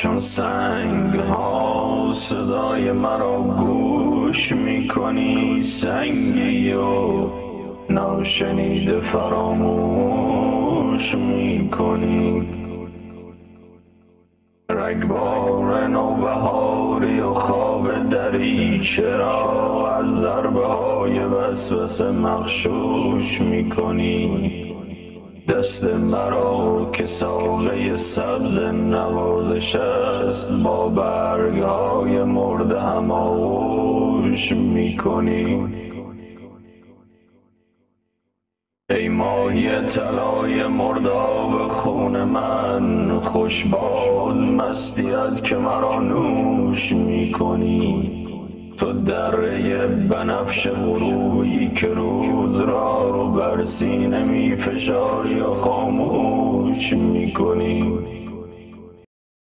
چون سنگ ها صدای مرا گوش میکنی، سنگی و ناشنیده فراموش میکنی. رگبار نوبهاری و خواب دریچه را از ضربه های وسوسه مغشوش میکنی. دست مرا که ساقه سبز نوازش است با برگ های مرده هم آغوش میکنی. ای ماهی طلای مرداب خون من، خوش باد مستیت که مرا نوش میکنی. تو دره بنفش غروبی که روز را رو بر سینه میفشاری و خاموش میکنی.